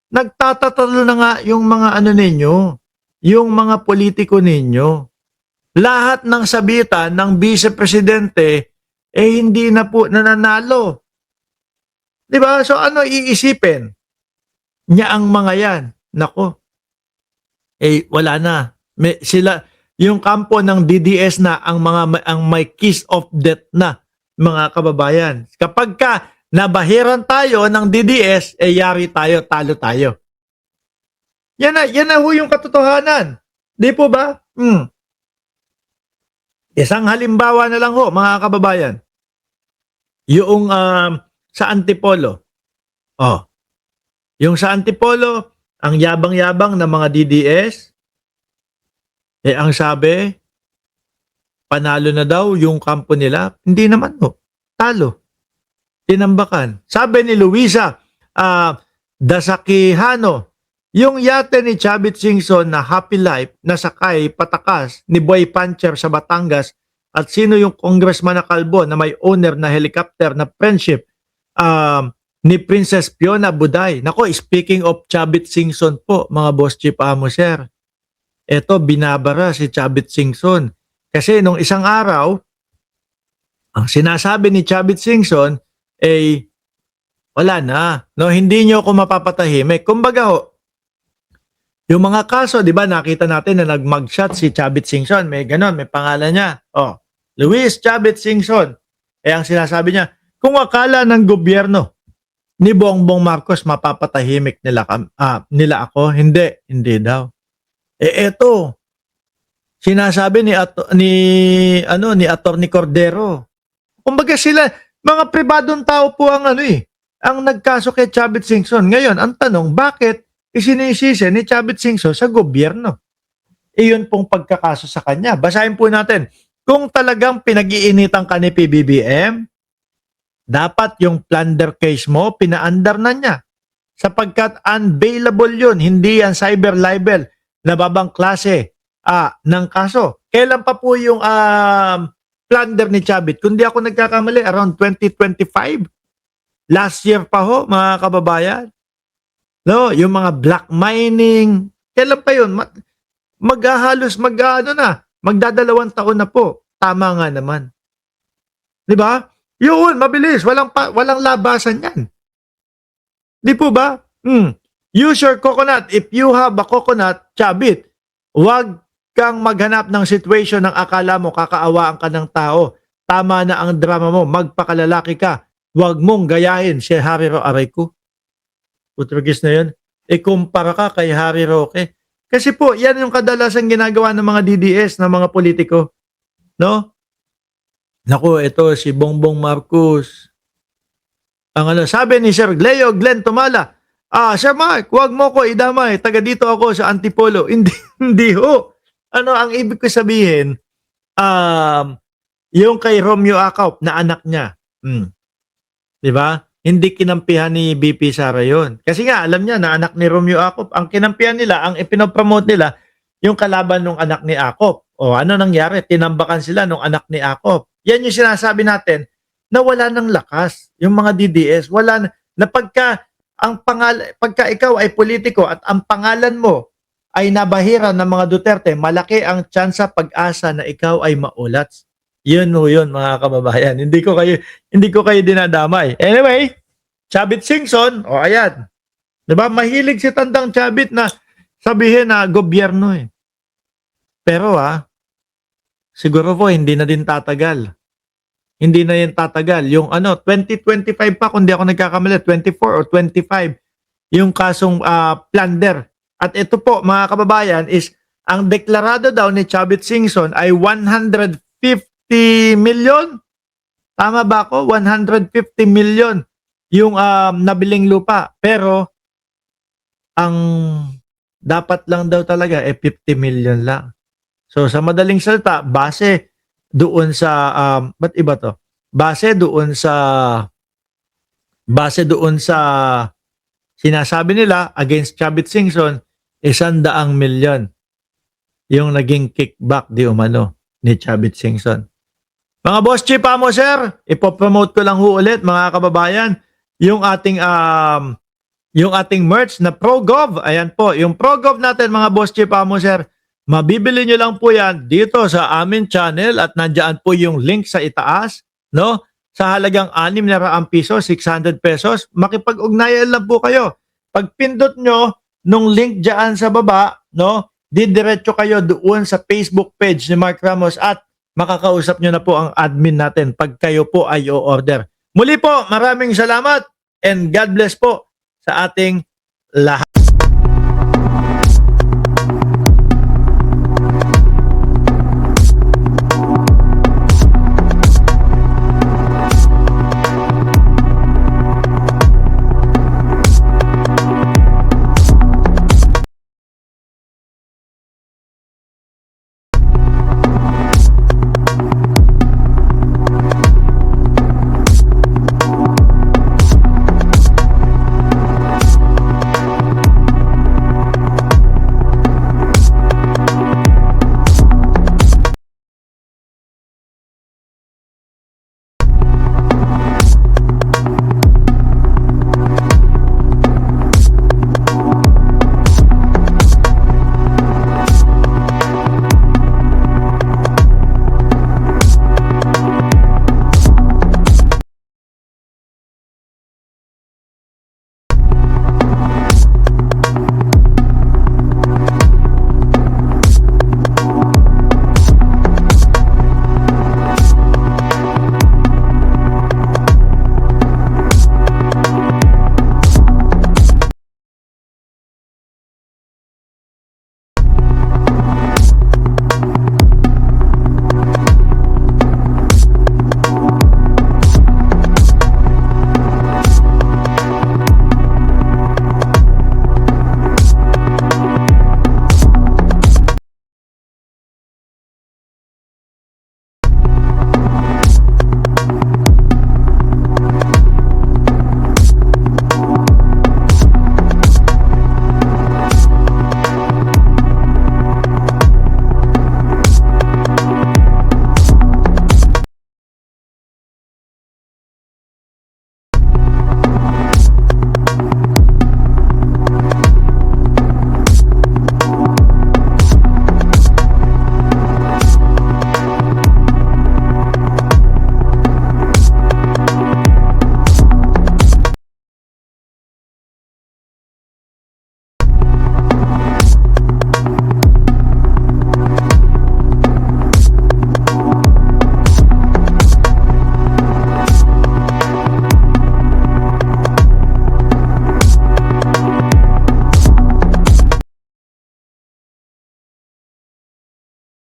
nagtatatalo na nga yung mga ano ninyo, yung mga politiko ninyo. Lahat ng sabitan ng Vice Presidente hindi na po nananalo. 'Di ba? So ano iisipin niya ang mga 'yan? Nako, wala na. Sila yung kampo ng DDS na ang may kiss of death na, mga kababayan. Kapag nabahiran tayo ng DDS, yari tayo, talo tayo. Yan na ho yung katotohanan. Di po ba? Isang halimbawa na lang ho, mga kababayan. Yung sa Antipolo. Yung sa Antipolo, ang yabang-yabang ng mga DDS, ang sabi, panalo na daw yung kampo nila. Hindi naman ho. Talo. Tinambakan. Sabi ni Luisa Dasakihano, yung yate ni Chavit Singson na Happy Life na sakay patakas ni Boy Puncher sa Batangas at sino yung congressman na kalbo na may owner na helicopter na friendship ni Princess Fiona Buday. Nako, speaking of Chavit Singson po, mga boss chief amo sir, eto binabara si Chavit Singson. Kasi nung isang araw, ang sinasabi ni Chavit Singson wala na. No, hindi nyo ako mapapatahimik. Kumbaga ho, yung mga kaso, di ba, nakita natin na nag-mugshot si Chavit Singson. May ganon, may pangalan niya. Luis Chavit Singson. Ang sinasabi niya, kung akala ng gobyerno ni Bongbong Marcos mapapatahimik nila ako, hindi daw. Eto, sinasabi ni Attorney Cordero. Kumbaga sila, mga pribadong tao po ang ang nagkaso kay Chavit Singson. Ngayon, ang tanong, bakit isinisisi ni Chavit Singson sa gobyerno? Iyon pong pagkakaso sa kanya. Basahin po natin. Kung talagang pinag-iinitan ka ni PBBM, dapat yung plunder case mo, pinaandar na niya. Sapagkat unbailable yun. Hindi yan cyber libel na babang klase ng kaso. Kailan pa po yung plunder ni Chavit? Kung di ako nagkakamali, around 2025. Last year pa ho, mga kababayan. No, yung mga black mining, kailan pa yun? Magdadalawang taon na po. Tama nga naman. 'Di ba? Yun, mabilis, walang labasan 'yan. 'Di po ba? Use your coconut. If you have a coconut, Chavit, wag kang maghanap ng situation ng akala mo kakaawaan ka ng tao. Tama na ang drama mo, magpakalalaki ka. Wag mong gayahin si Harry Roque. Putragis na yun. Kumpara ka kay Harry Roque. Kasi po, yan yung kadalasan ginagawa ng mga DDS, ng mga politiko. No? Naku, ito si Bongbong Marcos. Sabi ni Sir Leo Glenn Tumala, Sir Mark, wag mo ko idamay. Taga dito ako sa Antipolo. Hindi ho. Ang ibig ko sabihin, yung kay Romeo Acop na anak niya. Di ba? Hindi kinampihan ni BP Sara yun. Kasi nga, alam niya na anak ni Romeo Acop. Ang kinampihan nila, ang ipinopromote nila, yung kalaban ng anak ni Acop. Ano nangyari? Tinambakan sila ng anak ni Acop. Yan yung sinasabi natin na wala ng lakas. Yung mga DDS, wala na pagka ikaw ay politiko at ang pangalan mo ay nabahira ng mga Duterte, malaki ang tsansa pag-asa na ikaw ay maulats. Yun mga kababayan. Hindi ko kayo dinadamay. Anyway, Chavit Singson, ayan. 'Di ba? Mahilig si Tandang Chavit na sabihin na gobyerno eh. Pero siguro po hindi na din tatagal. Hindi na yan tatagal. Yung 2025 pa, kung di ako nagkakamali, 24 or 25, yung kasong plunder. At ito po, mga kababayan, is ang deklarado daw ni Chavit Singson ay 150 million. Tama ba ako? 150 million yung nabiling lupa. Pero, ang dapat lang daw talaga 50 million lang. So, sa madaling salita, base doon sa, ba't iba to? Base doon sa sinasabi nila against Chavit Singson, 100 milyon yung naging kickback di umano ni Chavit Singson. Mga boss chief mo sir, ipopromote ko lang ho ulit mga kababayan, yung ating yung ating merch na ProGov. Ayan po, yung ProGov natin mga Boss Chief Amo Sir, mabibili nyo lang po yan dito sa amin channel at nandiyan po yung link sa itaas, no? Sa halagang 600 piso, 600 pesos, makipag-ugnayan lang po kayo. Pag pindot nyo nung link dyan sa baba, no? Didiretso kayo doon sa Facebook page ni Mark Ramos at makakausap nyo na po ang admin natin pag kayo po ay o-order. Muli po, maraming salamat and God bless po sa ating lahat.